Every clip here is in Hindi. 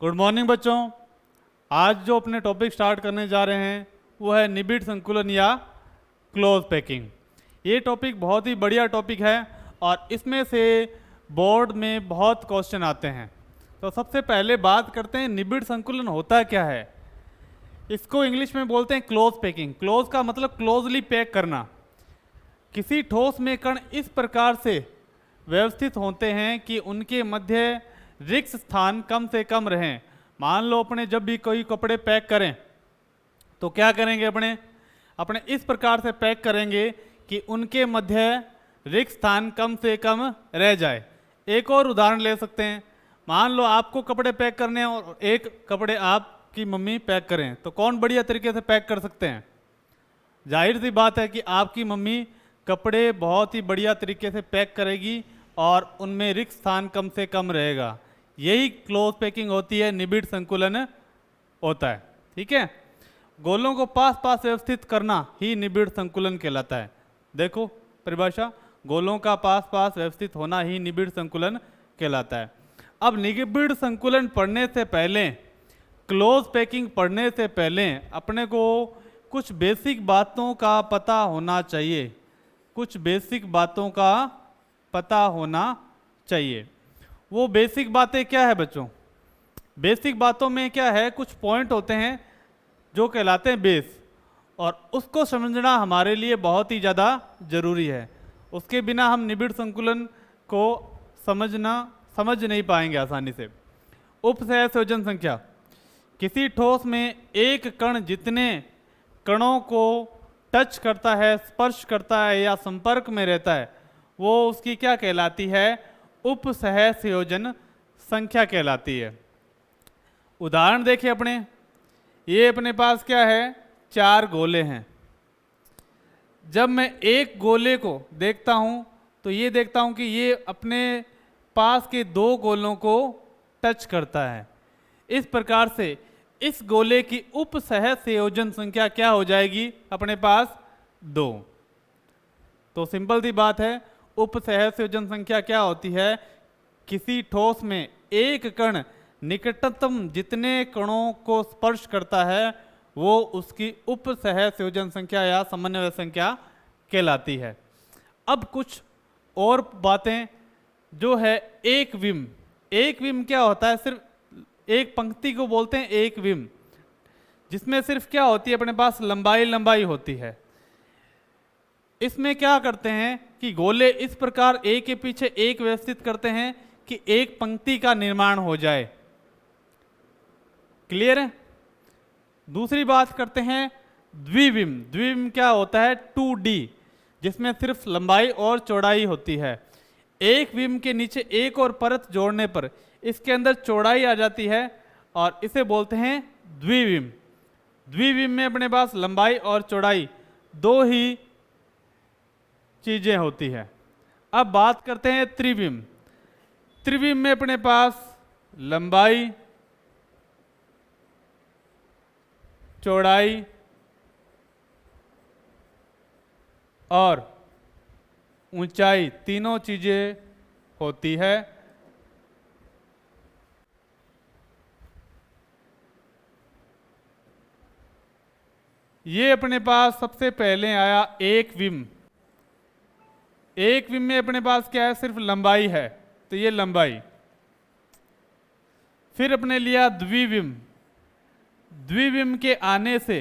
गुड मॉर्निंग बच्चों। आज जो अपने टॉपिक स्टार्ट करने जा रहे हैं वो है निबिड़ संकुलन या क्लोज पैकिंग। ये टॉपिक बहुत ही बढ़िया टॉपिक है और इसमें से बोर्ड में बहुत क्वेश्चन आते हैं। तो सबसे पहले बात करते हैं निबिड़ संकुलन होता क्या है। इसको इंग्लिश में बोलते हैं क्लोज पैकिंग। क्लोज का मतलब क्लोजली पैक करना। किसी ठोस में कण इस प्रकार से व्यवस्थित होते हैं कि उनके मध्य रिक्त स्थान कम से कम रहें। मान लो अपने जब भी कोई कपड़े पैक करें तो क्या करेंगे, अपने इस प्रकार से पैक करेंगे कि उनके मध्य रिक्त स्थान कम से कम रह जाए। एक और उदाहरण ले सकते हैं। मान लो आपको कपड़े पैक करने हैं और एक कपड़े आपकी मम्मी पैक करें, तो कौन बढ़िया तरीके से पैक कर सकते हैं? जाहिर सी बात है कि आपकी मम्मी कपड़े बहुत ही बढ़िया तरीके से पैक करेगी और उनमें रिक्त स्थान कम से कम रहेगा। यही क्लोज पैकिंग होती है, निबिड़ संकुलन होता है। ठीक है, गोलों को पास पास व्यवस्थित करना ही निबिड़ संकुलन कहलाता है। देखो परिभाषा, गोलों का पास पास व्यवस्थित होना ही निबिड़ संकुलन कहलाता है। अब निबिड़ संकुलन पढ़ने से पहले, क्लोज पैकिंग पढ़ने से पहले अपने को कुछ बेसिक बातों का पता होना चाहिए। कुछ बेसिक बातों का पता होना चाहिए। वो बेसिक बातें क्या है बच्चों? बेसिक बातों में क्या है, कुछ पॉइंट होते हैं जो कहलाते हैं बेस, और उसको समझना हमारे लिए बहुत ही ज़्यादा ज़रूरी है। उसके बिना हम निबिड़ संकुलन को समझ नहीं पाएंगे आसानी से। उपसहसंयोजन संख्या, किसी ठोस में एक कण जितने कणों को टच करता है, स्पर्श करता है या संपर्क में रहता है, वो उसकी क्या कहलाती है? उपसहसंयोजन संख्या कहलाती है। उदाहरण देखिए अपने, ये अपने पास क्या है, 4 गोले हैं। जब मैं एक गोले को देखता हूँ तो ये देखता हूँ कि ये अपने पास के 2 गोलों को टच करता है। इस प्रकार से इस गोले की उपसहसंयोजन संख्या क्या हो जाएगी? अपने पास 2। तो सिंपल सी बात है, उपसहसंयोजन संख्या क्या होती है? किसी ठोस में एक कण निकटतम जितने कणों को स्पर्श करता है वो उसकी उपसहसंयोजन संख्या या समन्वय संख्या कहलाती है। अब कुछ और बातें जो है, एक विम। एक विम क्या होता है? सिर्फ एक पंक्ति को बोलते हैं एक विम, जिसमें सिर्फ क्या होती है, अपने पास लंबाई होती है। इसमें क्या करते हैं कि गोले इस प्रकार एक के पीछे एक व्यवस्थित करते हैं कि एक पंक्ति का निर्माण हो जाए। क्लियर है? दूसरी बात करते हैं द्विविम। द्विविम क्या होता है? 2D, जिसमें सिर्फ लंबाई और चौड़ाई होती है। एक विम के नीचे एक और परत जोड़ने पर इसके अंदर चौड़ाई आ जाती है और इसे बोलते हैं द्विविम। द्विविम में अपने पास लंबाई और चौड़ाई 2 ही चीजें होती है। अब बात करते हैं त्रिविम। त्रिविम में अपने पास लंबाई, चौड़ाई और ऊंचाई तीनों चीजें होती है। ये अपने पास सबसे पहले आया एक विम। एक विम में अपने पास क्या है? सिर्फ लंबाई है, तो ये लंबाई। फिर अपने लिया द्विविम। द्विविम के आने से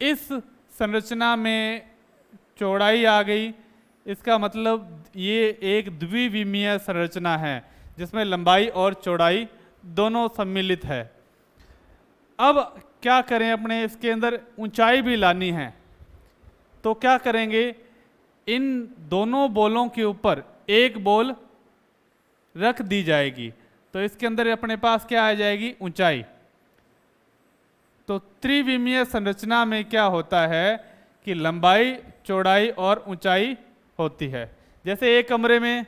इस संरचना में चौड़ाई आ गई। इसका मतलब ये एक द्विविमीय संरचना है जिसमें लंबाई और चौड़ाई दोनों सम्मिलित है। अब क्या करें, अपने इसके अंदर ऊंचाई भी लानी है, तो क्या करेंगे? इन दोनों बोलों के ऊपर एक बोल रख दी जाएगी, तो इसके अंदर अपने पास क्या आ जाएगी? ऊंचाई। तो त्रिविमीय संरचना में क्या होता है कि लंबाई, चौड़ाई और ऊंचाई होती है। जैसे एक कमरे में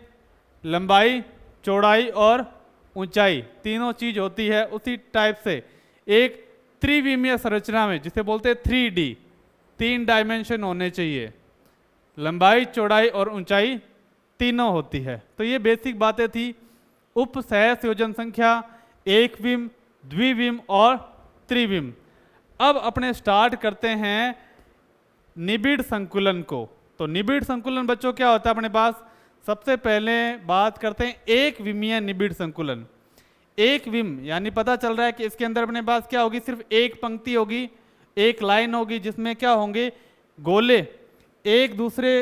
लंबाई, चौड़ाई और ऊंचाई तीनों चीज होती है, उसी टाइप से एक त्रिविमीय संरचना में, जिसे बोलते हैं 3D, 3 डायमेंशन होने चाहिए। लंबाई, चौड़ाई और ऊंचाई तीनों होती है। तो ये बेसिक बातें थी। उपसहसंयोजन संख्या, एक विम, द्विविम और त्रिविम। अब अपने स्टार्ट करते हैं निबिड़ संकुलन को। तो निबिड़ संकुलन बच्चों क्या होता है अपने पास? सबसे पहले बात करते हैं एक विमीय निबिड़ संकुलन। एक विम यानी पता चल रहा है कि इसके अंदर अपने पास क्या होगी, सिर्फ एक पंक्ति होगी, एक लाइन होगी, जिसमें क्या होंगे, गोले एक दूसरे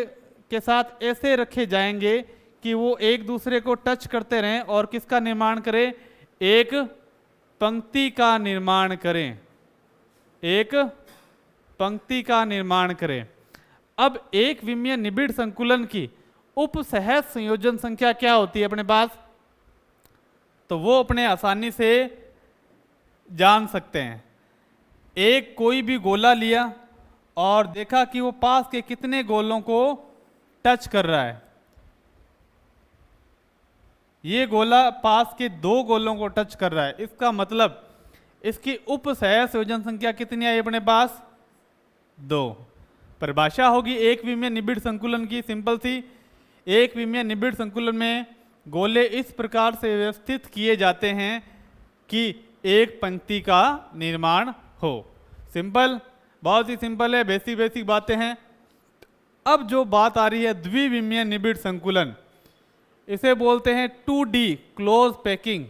के साथ ऐसे रखे जाएंगे कि वो एक दूसरे को टच करते रहें और किसका निर्माण करें, एक पंक्ति का निर्माण करें, एक पंक्ति का निर्माण करें। अब एक विमीय निबिड़ संकुलन की उपसहज संयोजन संख्या क्या होती है अपने पास? तो वो अपने आसानी से जान सकते हैं। एक कोई भी गोला लिया और देखा कि वो पास के कितने गोलों को टच कर रहा है। ये गोला पास के 2 गोलों को टच कर रहा है, इसका मतलब इसकी उपसहज संयोजन संख्या कितनी आई अपने पास? 2। परिभाषा होगी एक विमीय निबिड़ संकुलन की, सिंपल सी। एक विमीय निबिड़ संकुलन में गोले इस प्रकार से व्यवस्थित किए जाते हैं कि एक पंक्ति का निर्माण हो। सिंपल, बहुत ही सिंपल है, बेसिक बातें हैं। अब जो बात आ रही है द्विविमीय निबिड़ संकुलन, इसे बोलते हैं 2D close packing.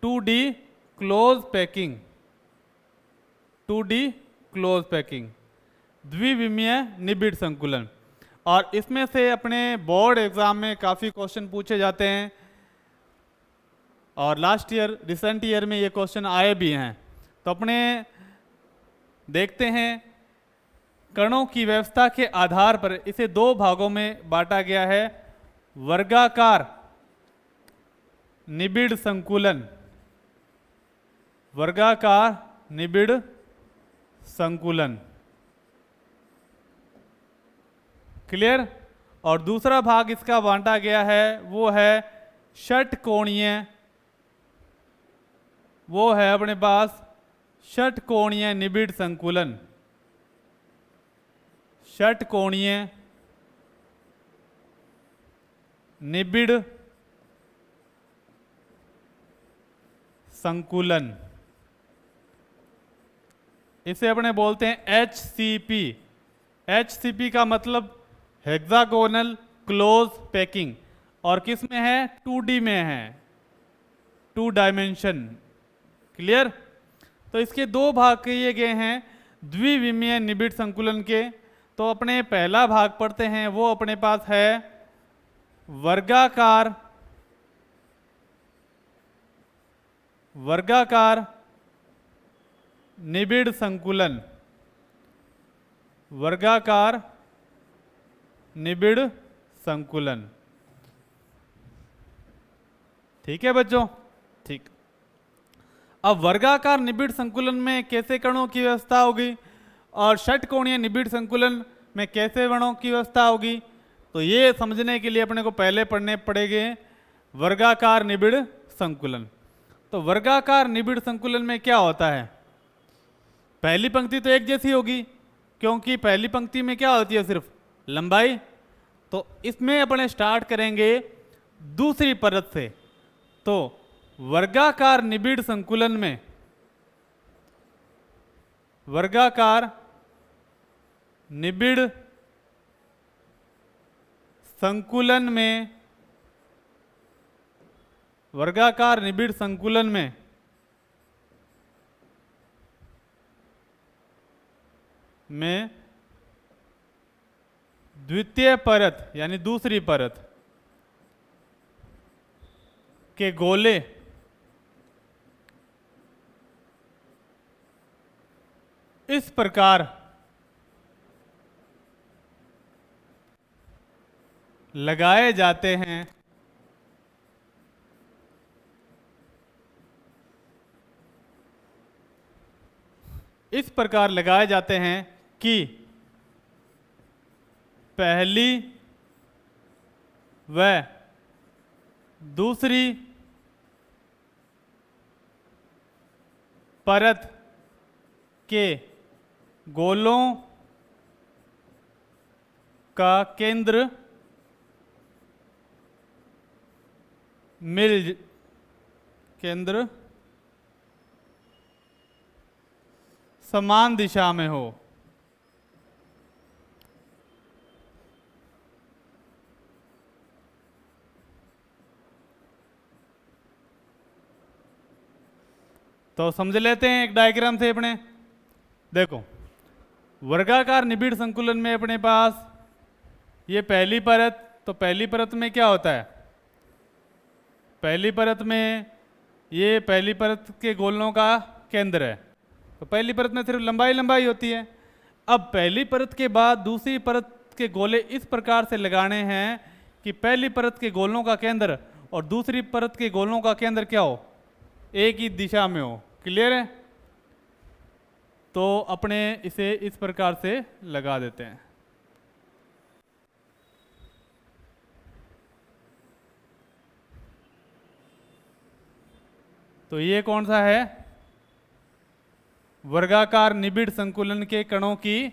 2D close packing, 2D close packing, द्विविमीय निबिड़ संकुलन। और इसमें से अपने बोर्ड एग्जाम में काफ़ी क्वेश्चन पूछे जाते हैं और लास्ट ईयर, रिसेंट ईयर में ये क्वेश्चन आए भी हैं। तो अपने देखते हैं, कणों की व्यवस्था के आधार पर इसे 2 भागों में बांटा गया है। वर्गाकार निबिड़ संकुलन, वर्गाकार निबिड़ संकुलन, क्लियर। और दूसरा भाग इसका बांटा गया है वो है षटकोणीय, वो है अपने पास षटकोणीय निबिड़ संकुलन, षटकोणीय निबिड़ संकुलन। इसे अपने बोलते हैं HCP। HCP का मतलब हेक्सागोनल क्लोज पैकिंग, और किस में है? 2D में है, 2 डायमेंशन, क्लियर। तो इसके 2 भाग किए गए हैं द्विविमीय निबिड़ संकुलन के। तो अपने पहला भाग पढ़ते हैं, वो अपने पास है वर्गाकार, वर्गाकार निबिड़ संकुलन, वर्गाकार निबिड़ संकुलन। ठीक है बच्चों, ठीक। अब वर्गाकार निबिड़ संकुलन में कैसे कणों की व्यवस्था होगी और षटकोणीय निबिड़ संकुलन में कैसे कणों की व्यवस्था होगी, तो ये समझने के लिए अपने को पहले पढ़ने पड़ेंगे वर्गाकार निबिड़ संकुलन। तो वर्गाकार निबिड़ संकुलन में क्या होता है? पहली पंक्ति तो एक जैसी होगी, क्योंकि पहली पंक्ति में क्या होती है? सिर्फ लंबाई। तो इसमें अपने स्टार्ट करेंगे दूसरी परत से। तो वर्गाकार निबिड़ संकुलन में, वर्गाकार निबिड़ संकुलन में, वर्गाकार निबिड़ संकुलन में द्वितीय परत यानी दूसरी परत के गोले इस प्रकार लगाए जाते हैं इस प्रकार लगाए जाते हैं कि पहली व दूसरी परत के गोलों का केंद्र समान दिशा में हो। तो समझ लेते हैं एक डायग्राम से अपने। देखो, वर्गाकार निबिड़ संकुलन में अपने पास ये पहली परत, तो पहली परत में क्या होता है, पहली परत में ये पहली परत के गोलों का केंद्र है, तो पहली परत में सिर्फ लंबाई लंबाई होती है। अब पहली परत के बाद दूसरी परत के गोले इस प्रकार से लगाने हैं कि पहली परत के गोलों का केंद्र और दूसरी परत के गोलों का केंद्र क्या हो, एक ही दिशा में हो। क्लियर है? तो अपने इसे इस प्रकार से लगा देते हैं। तो ये कौन सा है, वर्गाकार निबिड़ संकुलन के कणों की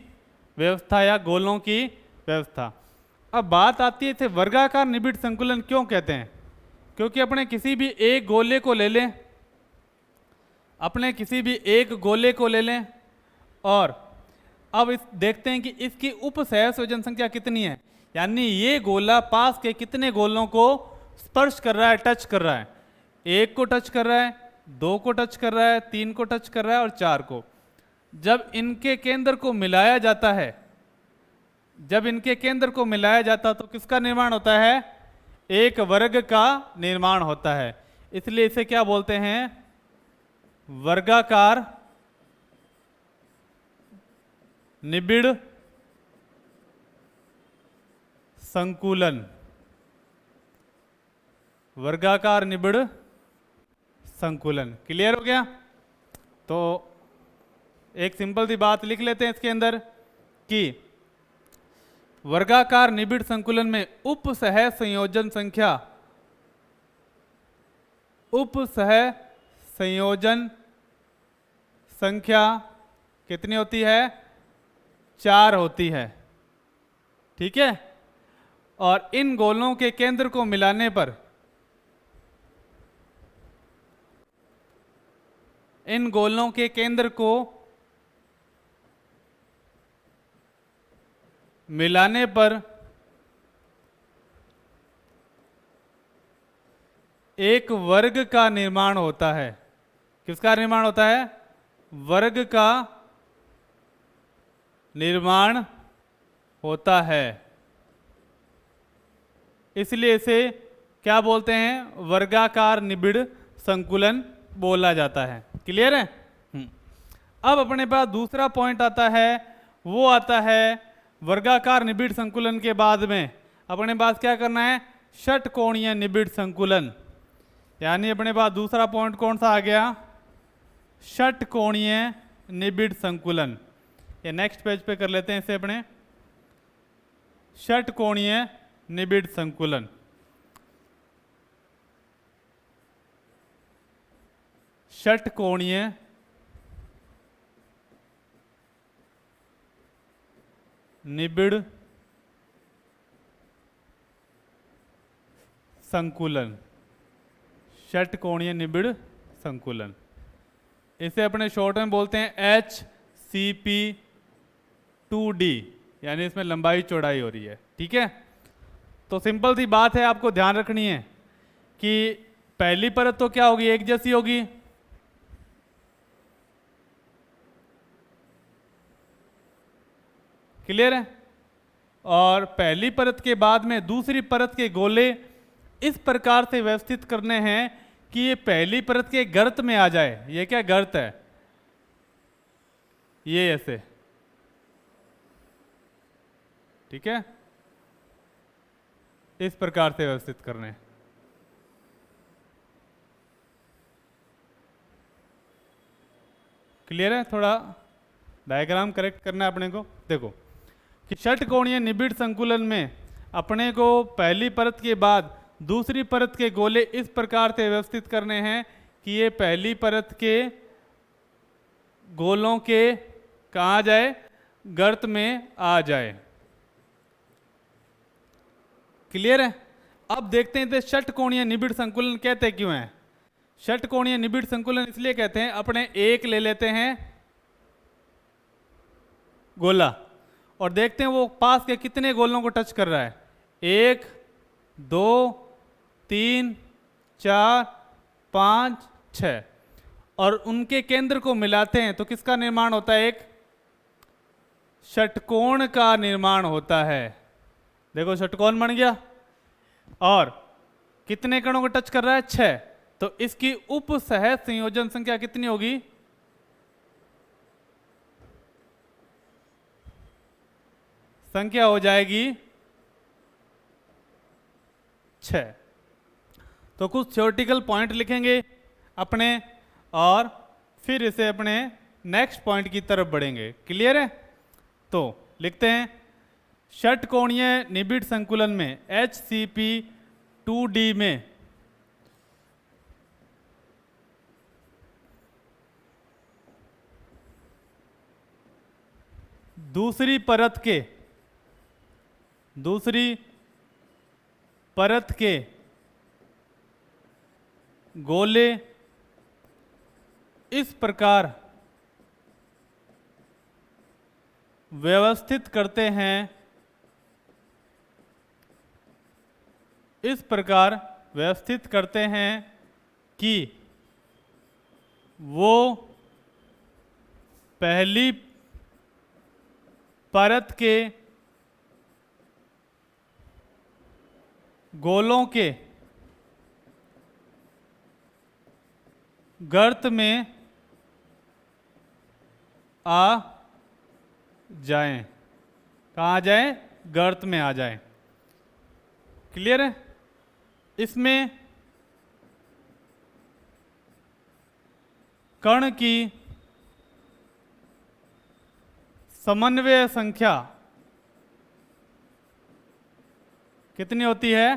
व्यवस्था या गोलों की व्यवस्था। अब बात आती है इसे वर्गाकार निबिड़ संकुलन क्यों कहते हैं, क्योंकि अपने किसी भी एक गोले को ले लें, अपने किसी भी एक गोले को ले लें और अब इस देखते हैं कि इसकी उपसहसंयोजन संख्या कितनी है, यानी ये गोला पास के कितने गोलों को स्पर्श कर रहा है, टच कर रहा है। एक को टच कर रहा है, दो को टच कर रहा है, तीन को टच कर रहा है और चार को। जब इनके केंद्र को मिलाया जाता है, जब इनके केंद्र को मिलाया जाता है तो किसका निर्माण होता है, एक वर्ग का निर्माण होता है। इसलिए इसे क्या बोलते हैं, वर्गाकार निबिड़ संकुलन। वर्गाकार निबिड़ संकुलन। क्लियर हो गया? तो एक सिंपल सी बात लिख लेते हैं इसके अंदर कि वर्गाकार निबिड़ संकुलन में उपसह संयोजन संख्या, उपसह संयोजन संख्या कितनी होती है, 4 होती है। ठीक है? और इन गोलों के केंद्र को मिलाने पर, इन गोलों के केंद्र को मिलाने पर एक वर्ग का निर्माण होता है। किसका निर्माण होता है, वर्ग का निर्माण होता है। इसलिए इसे क्या बोलते हैं, वर्गाकार निबिड़ संकुलन बोला जाता है। क्लियर है? अब अपने पास दूसरा पॉइंट आता है, वो आता है वर्गाकार निबिड़ संकुलन के बाद में अपने पास क्या करना है, षटकोणीय निबिड़ संकुलन। यानी अपने पास दूसरा पॉइंट कौन सा आ गया, षटकोणीय निबिड़ संकुलन। ये नेक्स्ट पेज पे कर लेते हैं इसे अपने, षटकोणीय निबिड़ संकुलन। षटकोणीय निबिड़ संकुलन, षटकोणीय निबिड़ संकुलन। इसे अपने शॉर्ट में बोलते हैं HCP2D, यानी इसमें लंबाई चौड़ाई हो रही है। ठीक है? तो सिंपल सी बात है, आपको ध्यान रखनी है कि पहली परत तो क्या होगी, एक जैसी होगी। क्लियर है? और पहली परत के बाद में दूसरी परत के गोले इस प्रकार से व्यवस्थित करने हैं कि ये पहली परत के गर्त में आ जाए। ये क्या गर्त है, ये ऐसे। ठीक है? इस प्रकार से व्यवस्थित करने हैं। क्लियर है? थोड़ा डायग्राम करेक्ट करना है अपने को। देखो कि षटकोणीय निबिड़ संकुलन में अपने को पहली परत के बाद दूसरी परत के गोले इस प्रकार से व्यवस्थित करने हैं कि ये पहली परत के गोलों के कहाँ जाए, गर्त में आ जाए। क्लियर है? अब देखते हैं इसे षटकोणीय निबिड़ संकुलन कहते क्यों हैं। षटकोणीय निबिड़ संकुलन इसलिए कहते हैं, अपने एक ले लेते हैं, गोला, और देखते हैं वो पास के कितने गोलों को टच कर रहा है। 1 2 3 4 5 6, और उनके केंद्र को मिलाते हैं तो किसका निर्माण होता है? एक षटकोण का निर्माण होता है। देखो षटकोण बन गया, और कितने कणों को टच कर रहा है? 6। तो इसकी उपसहज संयोजन संख्या कितनी होगी? संख्या हो जाएगी 6। तो कुछ थ्योरेटिकल पॉइंट लिखेंगे अपने, और फिर इसे अपने नेक्स्ट पॉइंट की तरफ बढ़ेंगे। क्लियर है? तो लिखते हैं, षटकोणीय निबिड़ संकुलन में HCP2D में दूसरी परत के गोले इस प्रकार व्यवस्थित करते हैं, कि वो पहली परत के गोलों के गर्त में आ जाएं। कहाँ आ जाएं? गर्त में आ जाएं। क्लियर है? इसमें कण की समन्वय संख्या कितनी होती है?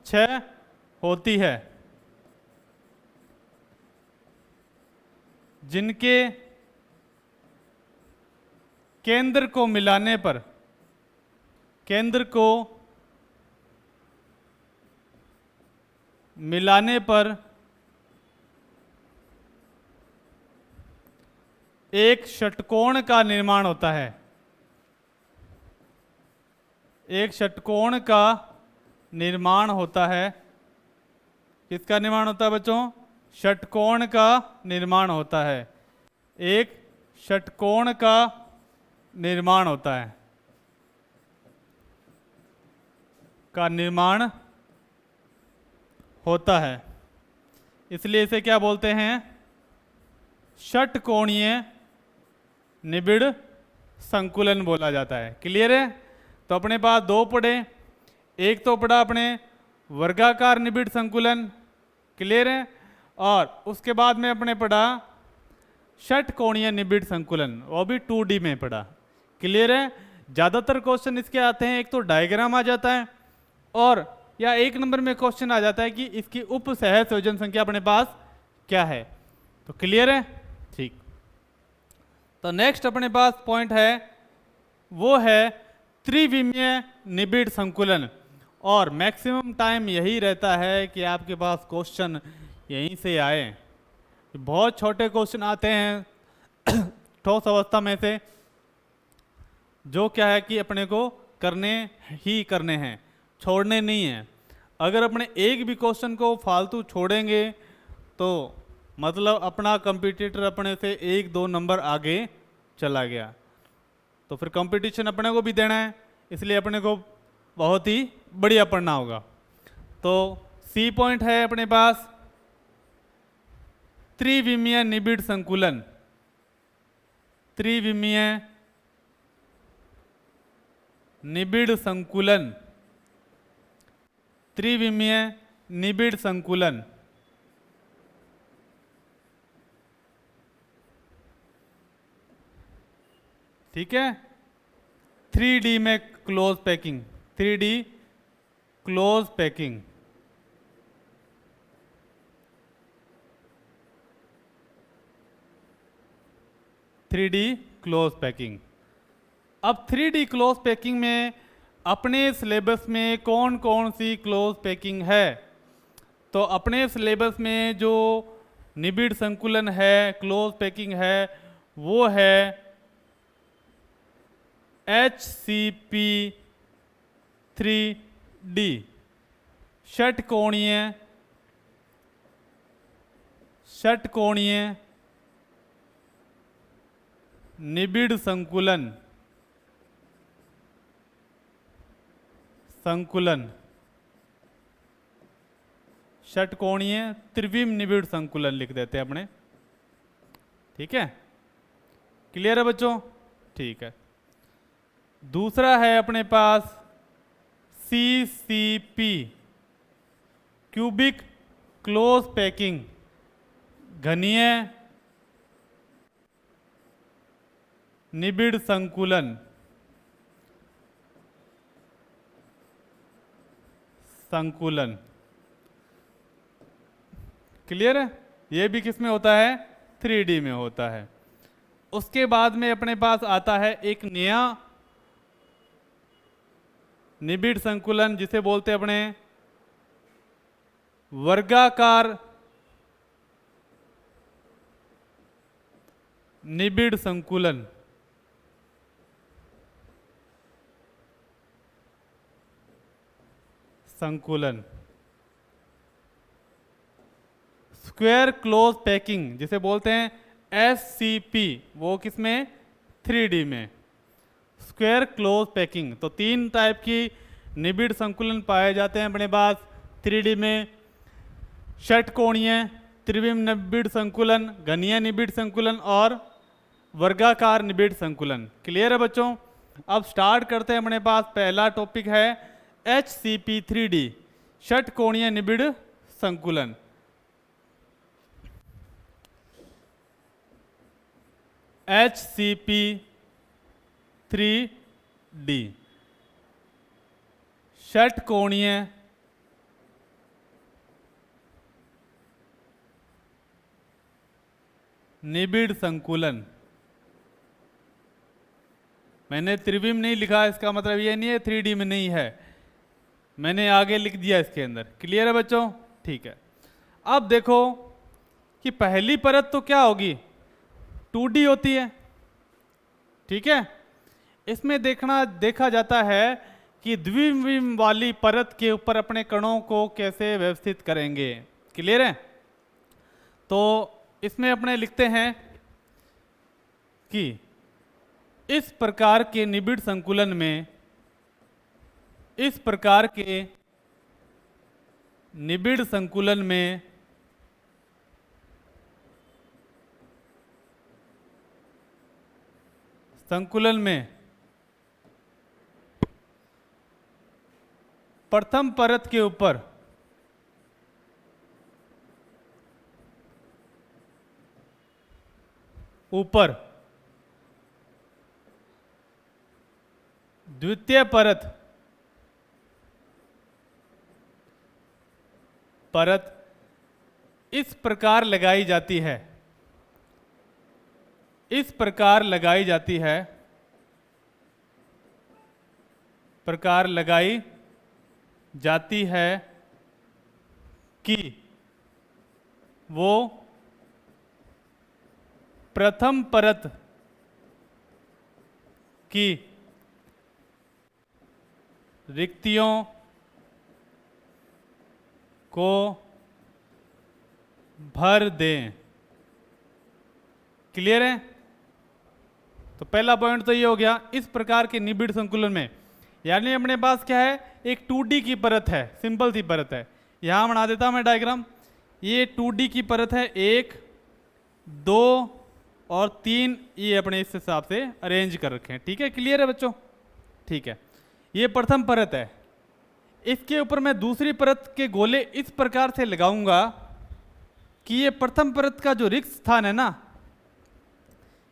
6 होती है, जिनके केंद्र को मिलाने पर एक षटकोण का निर्माण होता है। किसका निर्माण होता है बच्चों? षटकोण का निर्माण होता है। एक षटकोण का निर्माण होता है, इसलिए इसे क्या बोलते हैं? षटकोणीय निबिड़ संकुलन बोला जाता है। क्लियर है? तो अपने पास 2 पढ़े, एक तो पढ़ा अपने वर्गाकार निबिड़ संकुलन। क्लियर है? और उसके बाद में अपने पढ़ा षटकोणीय निबिड़ संकुलन, वो भी 2D में पढ़ा। क्लियर है? ज़्यादातर क्वेश्चन इसके आते हैं, एक तो डायग्राम आ जाता है, और या 1 नंबर में क्वेश्चन आ जाता है कि इसकी उपसहज संयोजन संख्या अपने पास क्या है। तो क्लियर है? ठीक। तो नेक्स्ट अपने पास पॉइंट है, वो है त्रिविमीय निबिड़ संकुलन। और मैक्सिमम टाइम यही रहता है कि आपके पास क्वेश्चन यहीं से आए। बहुत छोटे क्वेश्चन आते हैं ठोस अवस्था में से, जो क्या है कि अपने को करने हैं, छोड़ने नहीं हैं। अगर अपने एक भी क्वेश्चन को फालतू छोड़ेंगे तो मतलब अपना कंपटीटर अपने से 1-2 नंबर आगे चला गया, तो फिर कंपटीशन अपने को भी देना है, इसलिए अपने को बहुत ही बढ़िया पढ़ना होगा। तो सी पॉइंट है अपने पास त्रिविमीय निबिड़ संकुलन। त्रिविमीय निबिड़ संकुलन ठीक है। 3D में close packing, 3D close packing. अब 3D क्लोज पैकिंग में अपने सिलेबस में कौन कौन सी क्लोज पैकिंग है? तो अपने सिलेबस में जो निबिड़ संकुलन है, क्लोज पैकिंग है, वो है HCP3D, षटकोणीय निबिड़ संकुलन, षटकोणीय त्रिविम निबिड़ संकुलन लिख देते हैं अपने। ठीक है, क्लियर है बच्चों? ठीक है। दूसरा है अपने पास CCP, क्यूबिक क्लोज पैकिंग, घनीय निबिड़ संकुलन, क्लियर है? ये भी किस में होता है? 3D में होता है। उसके बाद में अपने पास आता है एक नया निबिड़ संकुलन, जिसे बोलते हैं अपने वर्गाकार निबिड़ संकुलन, स्क्वायर क्लोज पैकिंग, जिसे बोलते हैं SCP, वो किसमें? 3D में, स्क्वायर क्लोज पैकिंग। तो 3 टाइप की निबिड़ संकुलन पाए जाते हैं अपने पास 3D में: षटकोणीय त्रिविम निबिड़ संकुलन, घनीय निबिड़ संकुलन और वर्गाकार निबिड़ संकुलन। क्लियर है बच्चों? अब स्टार्ट करते हैं। अपने पास पहला टॉपिक है HCP3D, षटकोणीय निबिड़ संकुलन। HCP3D, षटकोणीय निबिड़ संकुलन। मैंने त्रिविम नहीं लिखा, इसका मतलब ये नहीं है 3D में नहीं है, मैंने आगे लिख दिया इसके अंदर। क्लियर है बच्चों? ठीक है। अब देखो कि पहली परत तो क्या होगी? 2D होती है। ठीक है, इसमें देखा जाता है कि द्विविम वाली परत के ऊपर अपने कणों को कैसे व्यवस्थित करेंगे। क्लियर है? तो इसमें अपने लिखते हैं कि इस प्रकार के निबिड़ संकुलन में, इस प्रकार के निबिड़ संकुलन में प्रथम परत के ऊपर द्वितीय परत इस प्रकार लगाई जाती है, कि वो प्रथम परत की रिक्तियों को भर दें। क्लियर है? तो पहला पॉइंट तो ये हो गया। इस प्रकार के निबिड़ संकुलन में, यानी अपने पास क्या है? एक 2D की परत है, सिंपल सी परत है। यहां बना देता हूं मैं डायग्राम। ये 2D की परत है, 1 2 और 3, ये अपने इस हिसाब से अरेंज कर रखे हैं। ठीक है, क्लियर है बच्चों? ठीक है, ये प्रथम परत है। इसके ऊपर मैं दूसरी परत के गोले इस प्रकार से लगाऊंगा कि ये प्रथम परत का जो रिक्त स्थान है ना,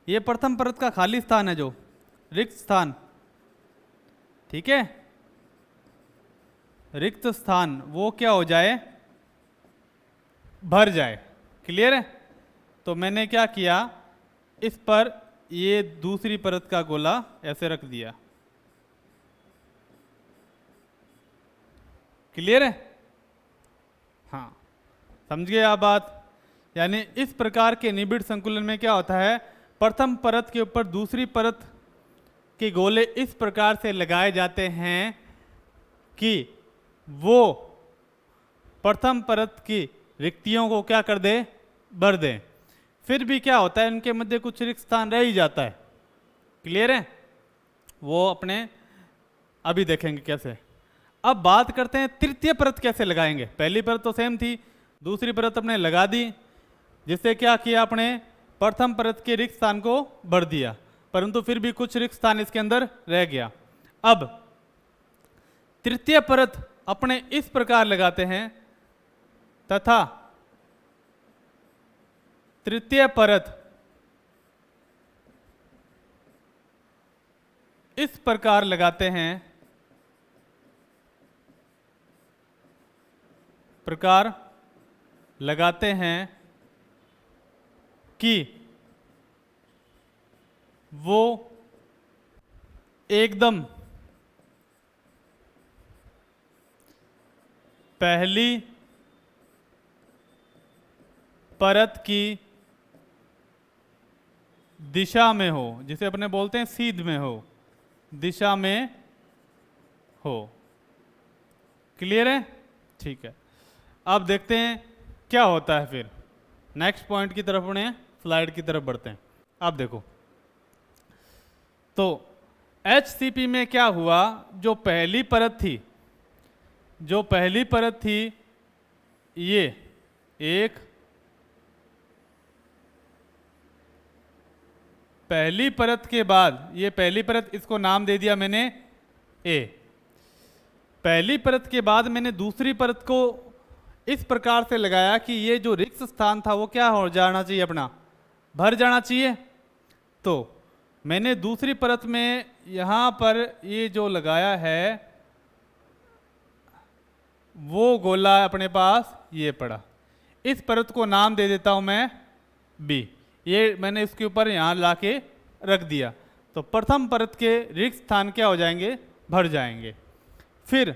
ये प्रथम परत का खाली स्थान है, जो रिक्त स्थान, ठीक है, रिक्त स्थान, वो क्या हो जाए? भर जाए। क्लियर है? तो मैंने क्या किया, इस पर ये दूसरी परत का गोला ऐसे रख दिया। क्लियर है? हाँ, समझ गए आप बात? यानी इस प्रकार के निबिड़ संकुलन में क्या होता है, प्रथम परत के ऊपर दूसरी परत के गोले इस प्रकार से लगाए जाते हैं कि वो प्रथम परत की रिक्तियों को क्या कर दे, भर दें। फिर भी क्या होता है, उनके मध्य कुछ रिक्त स्थान रह ही जाता है। क्लियर है, वो अपने अभी देखेंगे कैसे। अब बात करते हैं तृतीय परत कैसे लगाएंगे। पहली परत तो सेम थी, दूसरी परत अपने लगा दी, जिससे क्या किया, अपने प्रथम परत के रिक्त स्थान को भर दिया, परंतु फिर भी कुछ रिक्त स्थान इसके अंदर रह गया। अब तृतीय परत अपने इस प्रकार लगाते हैं तथा तृतीय परत इस प्रकार लगाते हैं, प्रकार लगाते हैं कि वो एकदम पहली परत की दिशा में हो, जिसे अपने बोलते हैं सीध में हो, दिशा में हो। क्लियर है, ठीक है। अब देखते हैं क्या होता है। फिर नेक्स्ट पॉइंट की तरफ उन्हें स्लाइड की तरफ बढ़ते हैं। अब देखो तो HCP में क्या हुआ, जो पहली परत थी, जो पहली परत थी ये एक, पहली परत के बाद ये पहली परत, इसको नाम दे दिया मैंने A। पहली परत के बाद मैंने दूसरी परत को इस प्रकार से लगाया कि ये जो रिक्त स्थान था वो क्या हो जाना चाहिए, अपना भर जाना चाहिए। तो मैंने दूसरी परत में यहाँ पर ये जो लगाया है वो गोला अपने पास ये पड़ा, इस परत को नाम दे देता हूँ मैं B। ये मैंने इसके ऊपर यहाँ लाके रख दिया, तो प्रथम परत के रिक्त स्थान क्या हो जाएंगे, भर जाएंगे। फिर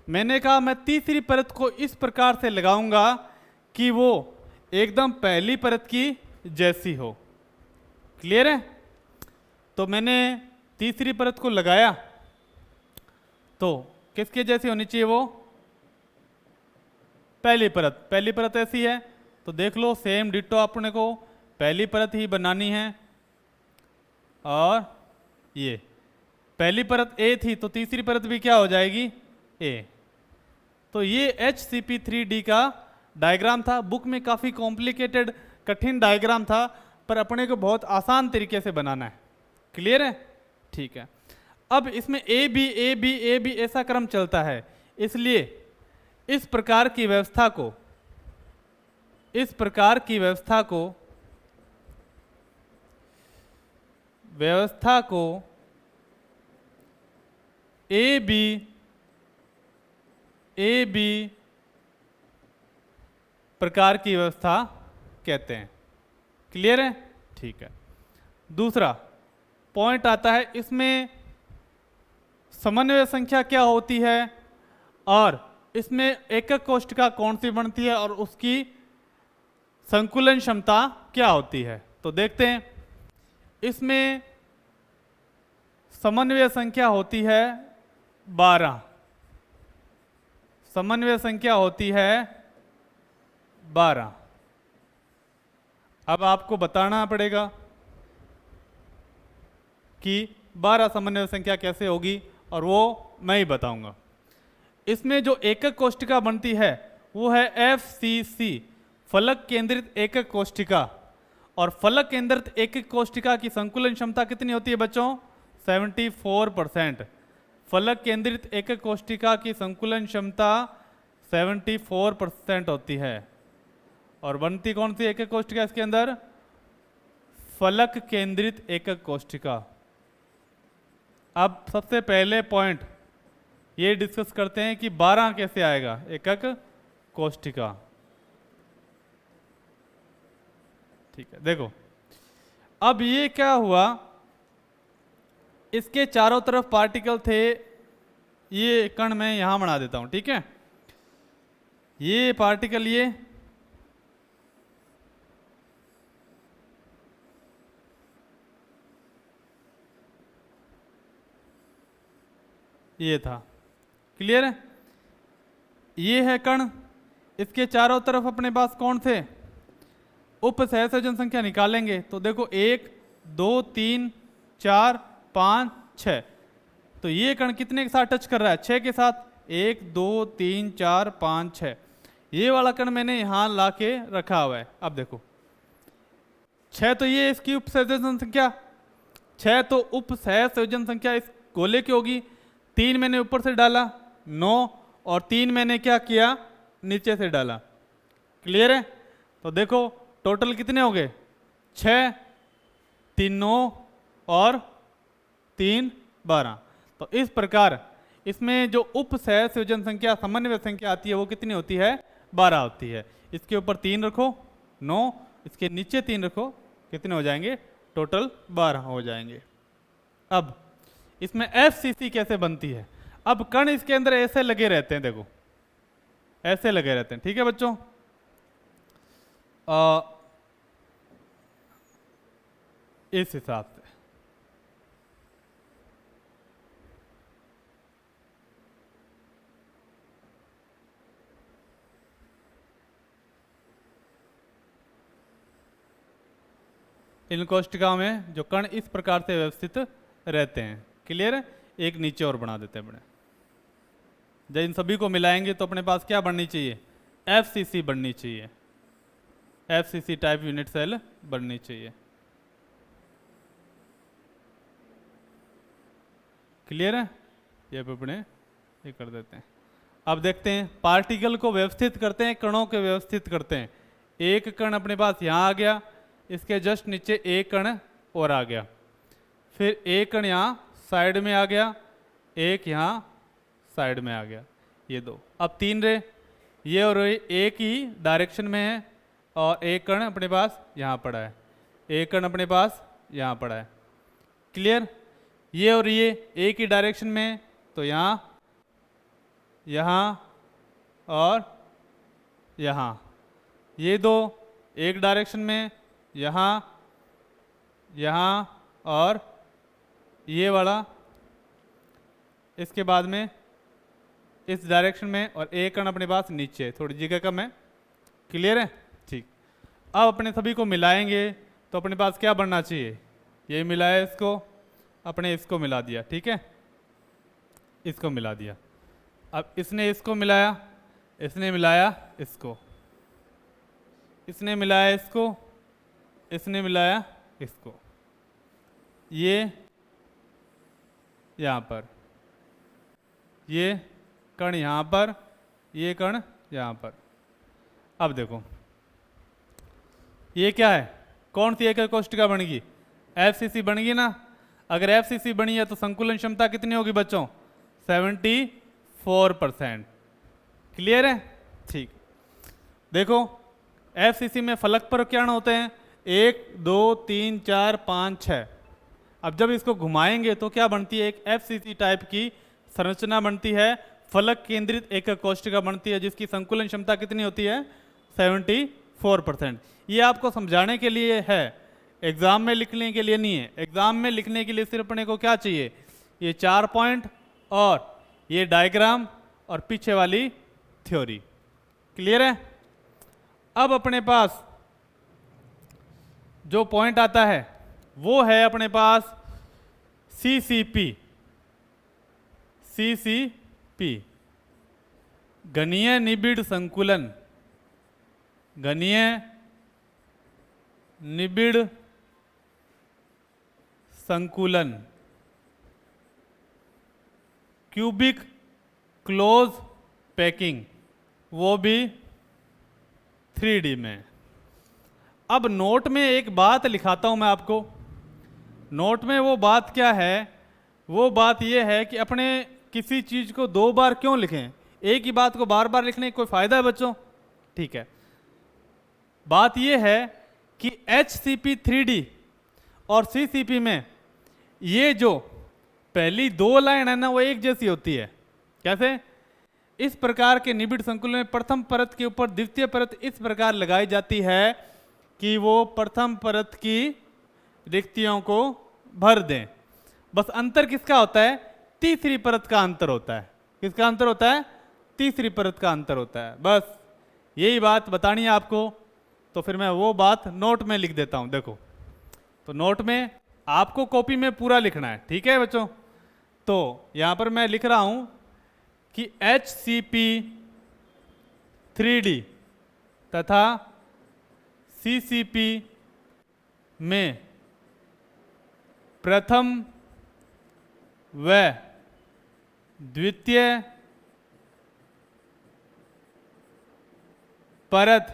मैंने कहा मैं तीसरी परत को इस प्रकार से लगाऊंगा कि वो एकदम पहली परत की जैसी हो। क्लियर है, तो मैंने तीसरी परत को लगाया तो किसके जैसी होनी चाहिए, वो पहली परत। पहली परत ऐसी है तो देख लो, सेम डिट्टो अपने को पहली परत ही बनानी है। और ये पहली परत A थी तो तीसरी परत भी क्या हो जाएगी, A। तो ये HCP3D का डायग्राम था। बुक में काफ़ी कॉम्प्लिकेटेड कठिन डायग्राम था, पर अपने को बहुत आसान तरीके से बनाना है। क्लियर है, ठीक है। अब इसमें A B ऐसा क्रम चलता है, इसलिए इस प्रकार की व्यवस्था को ए बी प्रकार की व्यवस्था कहते हैं। क्लियर है, ठीक है। दूसरा पॉइंट आता है, इसमें समन्वय संख्या क्या होती है और इसमें एकक कोष्ठिका कौन सी बनती है और उसकी संकुलन क्षमता क्या होती है। तो देखते हैं, इसमें समन्वय संख्या होती है 12, समन्वय संख्या होती है 12। अब आपको बताना पड़ेगा कि 12 समन्वय संख्या कैसे होगी, और वो मैं ही बताऊंगा। इसमें जो एकक कोष्ठिका बनती है वो है FCC, फलक केंद्रित एकक कोष्ठिका। और फलक केंद्रित एकक कोष्ठिका की संकुलन क्षमता कितनी होती है बच्चों, 74%। फलक केंद्रित एकक कोष्ठिका की संकुलन क्षमता 74% होती है। और बनती कौन सी एकक कोष्ठिका इसके अंदर, फलक केंद्रित एकक कोष्ठिका। अब सबसे पहले पॉइंट ये डिस्कस करते हैं कि 12 कैसे आएगा एकक कोष्ठिका। ठीक है, देखो अब ये क्या हुआ, इसके चारों तरफ पार्टिकल थे, ये कण मैं यहां बना देता हूं। ठीक है, ये पार्टिकल ये ये था। क्लियर है? ये है कण, इसके चारों तरफ अपने पास कौन थे? उप सहसंयोजन संख्या निकालेंगे तो देखो 1 2 3 4 5 6। तो ये कण कितने के साथ टच कर रहा है? 6 के साथ। 1 2 3 4 5 6। ये वाला कण मैंने यहां ला के रखा हुआ है। अब देखो 6 तो ये इसकी उप सहसंयोजन संख्या, 6 तो उप सहसंयोजन संख्या इस गोले की होगी। 3 मैंने ऊपर से डाला 9, और 3 मैंने क्या किया? नीचे से डाला। क्लियर है? तो देखो टोटल कितने हो गए? 6 3 9 और 3 12। तो इस प्रकार इसमें जो उप सहसंयोजन संख्या समन्वय संख्या आती है वो कितनी होती है? 12 होती है। इसके ऊपर 3 रखो 9, इसके नीचे 3 रखो, कितने हो जाएंगे? टोटल 12 हो जाएंगे। अब इसमें FCC कैसे बनती है? अब कण इसके अंदर ऐसे लगे रहते हैं, देखो ऐसे लगे रहते हैं। ठीक है बच्चों? इस हिसाब से इन कोष्ठिकाओं में जो कण इस प्रकार से व्यवस्थित रहते हैं। क्लियर है? एक नीचे और बना देते हैं अपने। जब इन सभी को मिलाएंगे तो अपने पास क्या बननी चाहिए? FCC बननी चाहिए। FCC टाइप यूनिट सेल बननी चाहिए। क्लियर है? ये अपने ये कर देते हैं। अब देखते हैं पार्टिकल को व्यवस्थित करते हैं, कणों को व्यवस्थित करते हैं। एक कण अपने पास यहाँ आ गया, इसके जस्ट नीचे एक कण और आ गया, फिर एक कण यहाँ साइड में आ गया, एक यहाँ साइड में आ गया, ये दो। अब 3 रहे, ये और ये एक ही डायरेक्शन में है, और एक कण अपने पास यहाँ पड़ा है, एक कण अपने पास यहाँ पड़ा है। क्लियर? ये और ये एक ही डायरेक्शन में है, तो यहाँ यहाँ और यहाँ। ये दो एक डायरेक्शन में, यहाँ यहाँ और ये वाला इसके बाद में इस डायरेक्शन में, और एक कण अपने पास नीचे, थोड़ी जगह कम है। क्लियर है? ठीक। अब अपने सभी को मिलाएंगे तो अपने पास क्या बनना चाहिए? ये मिलाया इसको, अपने इसको मिला दिया। ठीक है? इसको मिला दिया। अब इसने इसको मिलाया, इसने मिलाया इसको, इसने मिलाया इसको, इसने मिलाया इसको, ये यहाँ पर, ये कण यहाँ पर, ये कण यहाँ पर। अब देखो ये क्या है? कौन सी एक कोष्ठिका बनेगी? FCC बनेगी ना। अगर FCC बनी है तो संकुलन क्षमता कितनी होगी बच्चों? 74%। क्लियर है? ठीक। देखो FCC में फलक पर क्या होते हैं? 1 2 3 4 5 6। अब जब इसको घुमाएंगे तो क्या बनती है? एक FCC टाइप की संरचना बनती है, फलक केंद्रित एकक कोष्ठिका बनती है, जिसकी संकुलन क्षमता कितनी होती है? 74%। ये आपको समझाने के लिए है, एग्जाम में लिखने के लिए नहीं है। एग्जाम में लिखने के लिए सिर्फ अपने को क्या चाहिए? ये 4 पॉइंट और ये डायग्राम और पीछे वाली थ्योरी। क्लियर है? अब अपने पास जो पॉइंट आता है वो है अपने पास CCP। CCP गणीय निबिड़ संकुलन। गणीय निबिड़ संकुलन, क्यूबिक क्लोज पैकिंग, वो भी 3D में। अब नोट में एक बात लिखाता हूं मैं आपको। नोट में वो बात क्या है? वो बात ये है कि अपने किसी चीज को 2 बार क्यों लिखें? एक ही बात को बार बार लिखने का कोई फायदा है बच्चों? ठीक है। बात ये है कि HCP 3D और CCP में ये जो पहली 2 लाइन है ना, वो एक जैसी होती है। कैसे? इस प्रकार के निबिड़ संकुलन में प्रथम परत के ऊपर द्वितीय परत इस प्रकार लगाई जाती है कि वो प्रथम परत की रिक्तियों को भर दें। बस अंतर किसका होता है? तीसरी परत का अंतर होता है। किसका अंतर होता है? तीसरी परत का अंतर होता है। बस यही बात बतानी है आपको, तो फिर मैं वो बात नोट में लिख देता हूं। देखो, तो नोट में आपको कॉपी में पूरा लिखना है, ठीक है बच्चों? तो यहां पर मैं लिख रहा हूं कि HCP3D तथा CCP में प्रथम व द्वितीय परत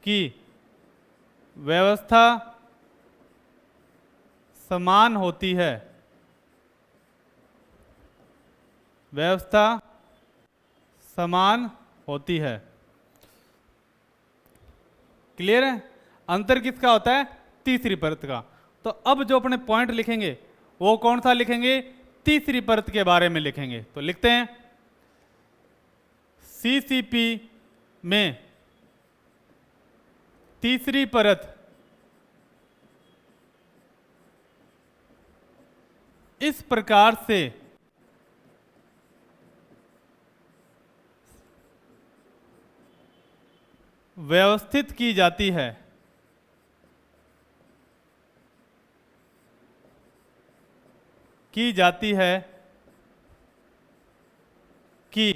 की व्यवस्था समान होती है। व्यवस्था समान होती है। क्लियर है? अंतर किसका होता है? तीसरी परत का। तो अब जो अपने पॉइंट लिखेंगे वो कौन सा लिखेंगे? तीसरी परत के बारे में लिखेंगे। तो लिखते हैं CCP में तीसरी परत इस प्रकार से व्यवस्थित की जाती है कि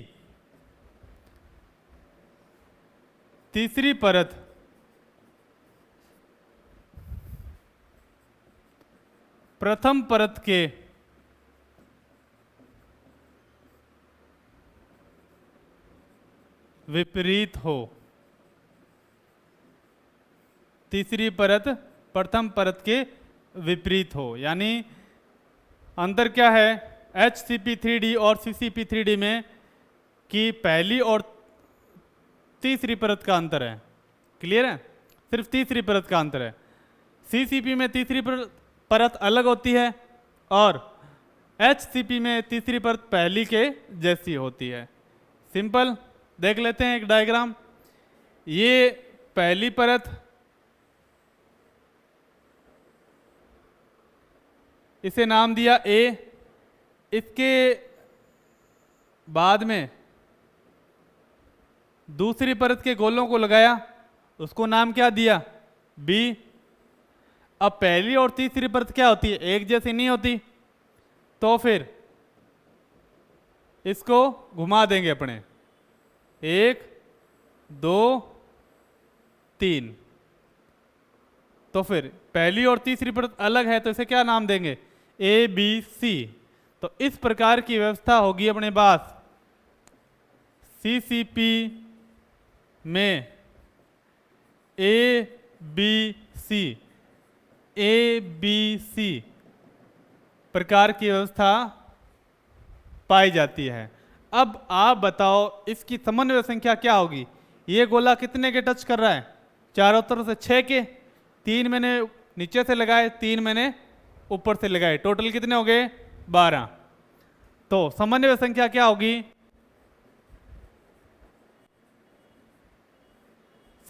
तीसरी परत प्रथम परत के विपरीत हो। तीसरी परत प्रथम परत के विपरीत हो, यानी अंतर क्या है HCP3D और CCP3D में कि पहली और तीसरी परत का अंतर है। क्लियर है? सिर्फ तीसरी परत का अंतर है। CCP में तीसरी परत अलग होती है और HCP में तीसरी परत पहली के जैसी होती है। सिंपल देख लेते हैं एक डायग्राम। ये पहली परत, इसे नाम दिया A। इसके बाद में दूसरी परत के गोलों को लगाया, उसको नाम क्या दिया? B। अब पहली और तीसरी परत क्या होती है? एक जैसी नहीं होती, तो फिर इसको घुमा देंगे अपने 1 2 3। तो फिर पहली और तीसरी परत अलग है, तो इसे क्या नाम देंगे? ABC। तो इस प्रकार की व्यवस्था होगी अपने पास CCP में ABC प्रकार की व्यवस्था पाई जाती है। अब आप बताओ इसकी समन्वय संख्या क्या होगी? ये गोला कितने के टच कर रहा है? चारों तरफ से 6 के। 3 मैंने नीचे से लगाए, 3 मैंने ऊपर से लगाए, टोटल कितने हो गए? 12। तो समन्वय संख्या क्या होगी?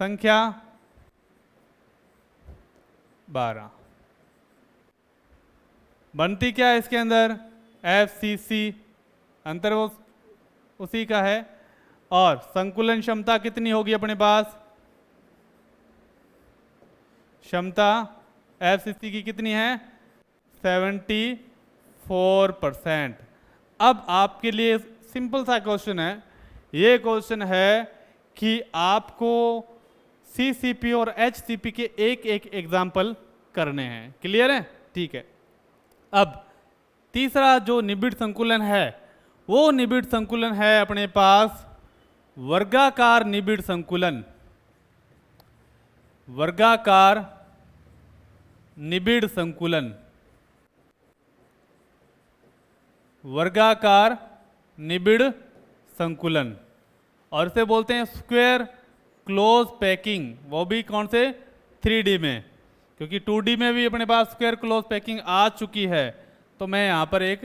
संख्या 12 बनती क्या है इसके अंदर? FCC, अंतर वो उसी का है। और संकुलन क्षमता कितनी होगी अपने पास? क्षमता FCC की कितनी है? 74%। अब आपके लिए सिंपल सा क्वेश्चन है। ये क्वेश्चन है कि आपको CCP और HCP के एक एक एग्जाम्पल करने हैं। क्लियर है? ठीक है। अब तीसरा जो निबिड़ संकुलन है, वो निबिड़ संकुलन है अपने पास वर्गाकार निबिड़ संकुलन। वर्गाकार निबिड़ संकुलन। वर्गाकार निबिड़ संकुलन, और इसे बोलते हैं स्क्वायर क्लोज पैकिंग। वो भी कौन से? 3D में, क्योंकि 2D में भी अपने पास स्क्वायर क्लोज पैकिंग आ चुकी है, तो मैं यहां पर एक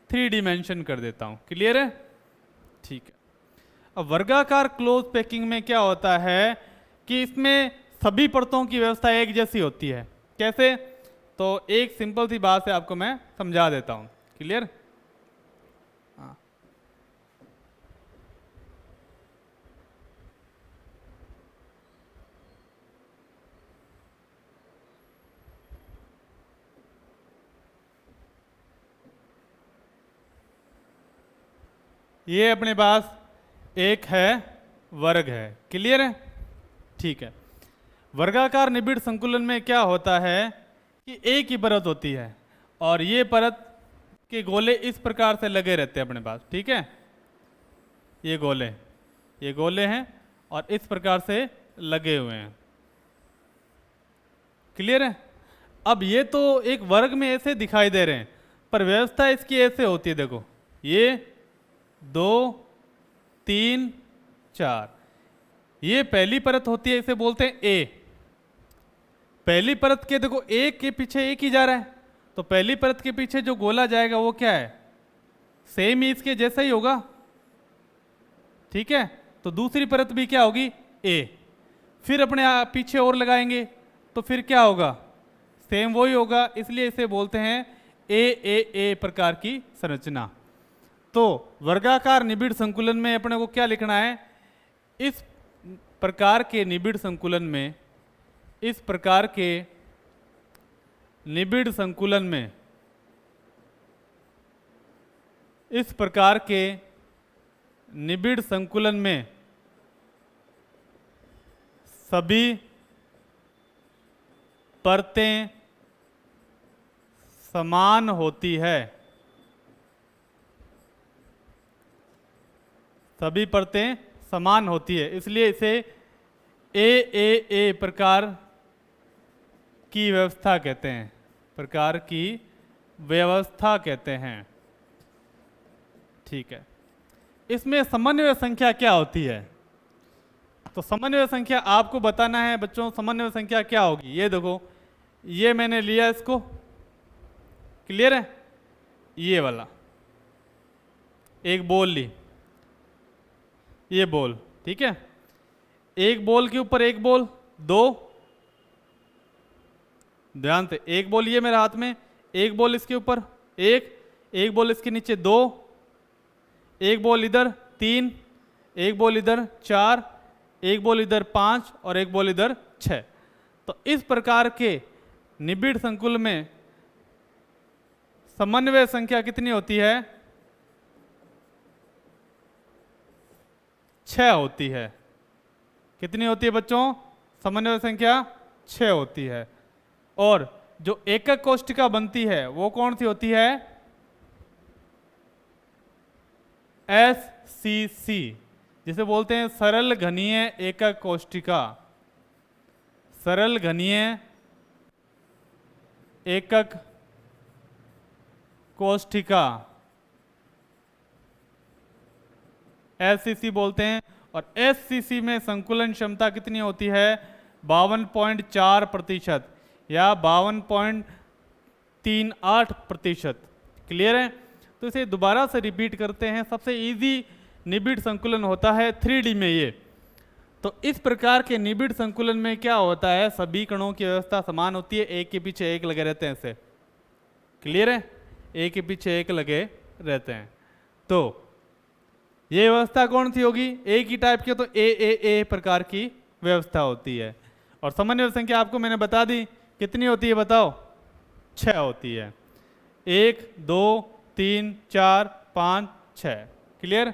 3D मेंशन कर देता हूं। क्लियर है? ठीक है। अब वर्गाकार क्लोज पैकिंग में क्या होता है कि इसमें सभी परतों की व्यवस्था एक जैसी होती है। कैसे? तो एक सिंपल सी बात से आपको मैं समझा देता हूँ। क्लियर? हाँ, ये अपने पास एक है वर्ग है। क्लियर है? ठीक है। वर्गाकार निबिड़ संकुलन में क्या होता है कि एक ही परत होती है और ये परत के गोले इस प्रकार से लगे रहते हैं अपने पास। ठीक है, ये गोले हैं और इस प्रकार से लगे हुए हैं। क्लियर है? अब ये तो एक वर्ग में ऐसे दिखाई दे रहे हैं, पर व्यवस्था इसकी ऐसे होती है। देखो, ये 2 3 4, ये पहली परत होती है, इसे बोलते हैं ए। पहली परत के देखो एक के पीछे एक ही जा रहा है, तो पहली परत के पीछे जो गोला जाएगा वो क्या है? सेम ही इसके जैसा ही होगा। ठीक है, तो दूसरी परत भी क्या होगी? ए। फिर अपने पीछे और लगाएंगे तो फिर क्या होगा? सेम वही होगा, इसलिए इसे बोलते हैं ए प्रकार की संरचना। तो वर्गाकार निबिड़ संकुलन में अपने को क्या लिखना है? इस प्रकार के निबिड़ संकुलन में, इस प्रकार के निबिड़ संकुलन में, इस प्रकार के निबिड़ संकुलन में सभी परतें समान होती है। सभी परतें समान होती है, इसलिए इसे ए प्रकार की व्यवस्था कहते हैं। प्रकार की व्यवस्था कहते हैं। ठीक है, इसमें समन्वय संख्या क्या होती है? तो समन्वय संख्या आपको बताना है बच्चों। समन्वय संख्या क्या होगी? ये देखो, ये मैंने लिया इसको। क्लियर है? ये वाला एक बॉल ली, ये बॉल। ठीक है, एक बॉल के ऊपर एक बॉल, 2, ध्यान से, एक बॉल ये मेरे हाथ में, एक बॉल इसके ऊपर, एक बॉल इसके नीचे, 2, एक बॉल इधर 3, एक बॉल इधर 4, एक बॉल इधर 5 और एक बॉल इधर 6। तो इस प्रकार के निबिड़ संकुल में समन्वय संख्या कितनी होती है? 6 होती है। कितनी होती है बच्चों? समन्वय संख्या 6 होती है। और जो एकक कोष्ठिका बनती है वो कौन सी होती है? SCC, जिसे बोलते हैं सरल घनीय एकक कोष्ठिका। सरल घनीय एकक कोष्ठिका SCC बोलते हैं। और SCC में संकुलन क्षमता कितनी होती है? 52.4% या 52.38%। क्लियर है? तो इसे दोबारा से रिपीट करते हैं। सबसे इजी निबिड़ संकुलन होता है 3D में ये। तो इस प्रकार के निबिड़ संकुलन में क्या होता है? सभी कणों की व्यवस्था समान होती है, एक के पीछे एक लगे रहते हैं ऐसे। क्लियर है? एक के पीछे एक लगे रहते हैं। तो ये व्यवस्था कौन सी होगी? एक ही टाइप की, तो ए प्रकार की व्यवस्था होती है। और समन्वय संख्या आपको मैंने बता दी कितनी होती है, बताओ? 6 होती है। 1 2 3 4 5 6। क्लियर?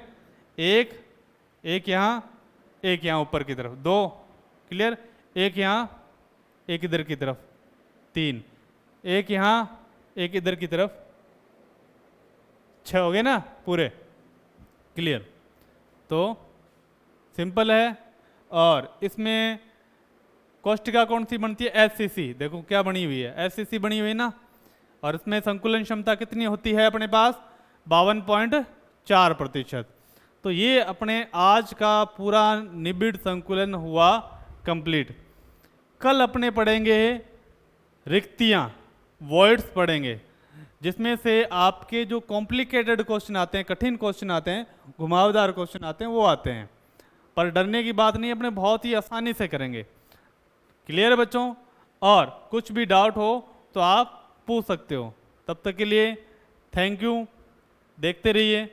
एक यहाँ, एक यहाँ ऊपर की तरफ, 2। क्लियर? एक यहाँ, एक इधर की तरफ, 3। एक यहाँ, एक इधर की तरफ, 6 हो गए ना पूरे। क्लियर? तो सिंपल है। और इसमें कोष्ठिका कौन सी बनती है? SCC। देखो क्या बनी हुई है, SCC बनी हुई है ना। और इसमें संकुलन क्षमता कितनी होती है अपने पास? 52.4%। तो ये अपने आज का पूरा निबिड़ संकुलन हुआ कंप्लीट। कल अपने पढ़ेंगे रिक्तियाँ, वॉइड्स पढ़ेंगे, जिसमें से आपके जो कॉम्प्लिकेटेड क्वेश्चन आते हैं, कठिन क्वेश्चन आते हैं, घुमावदार क्वेश्चन आते हैं, वो आते हैं। पर डरने की बात नहीं, अपने बहुत ही आसानी से करेंगे। क्लियर है बच्चों? और कुछ भी डाउट हो तो आप पूछ सकते हो। तब तक के लिए थैंक यू, देखते रहिए।